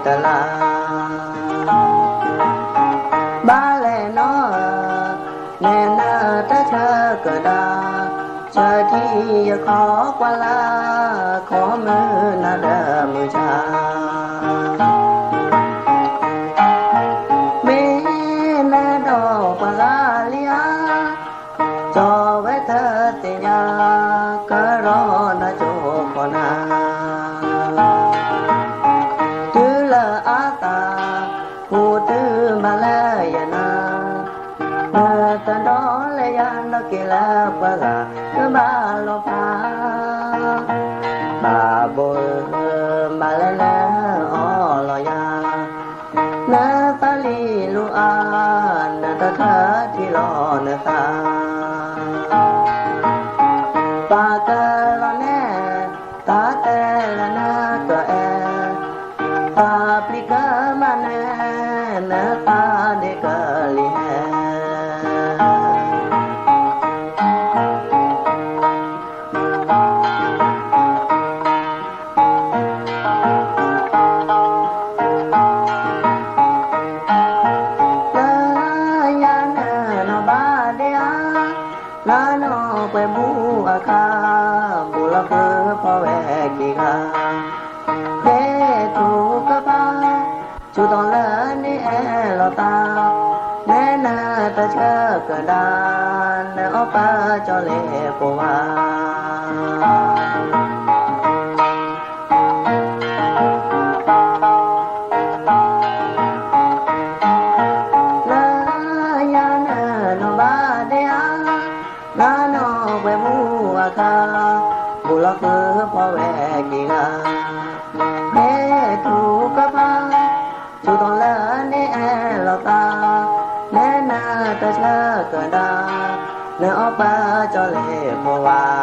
ตลาบาเลนอแน่นาตะเชกระดาชาที่ขอกวาลาขอมือนาเดมือชาเมนาดอกปลาเลียจอไว้เธอติยากะรอนาโจกนาตะดอเลยยันดอกกิลาปะลาบาโลปาบาบุบาเลนะออลอยานะตะลีลูอานะตะทะที่รอนะคาปาตะละแน่ตาเตละนะตะแอตาปลิกะมาแน่นะตาเดกะลิแฮไปบูอาคาบุลเพอพอแวกิกาเดทุกะปาจุตอนละนี่แอลตาแม่นาตะเชกะดานอปาจอเลปวาบุลเพอพอแวกิกาเมทุกะพาจุตอนละนี่แอลตาแม่นาตะเชกะดาเนอปาจอเลปวา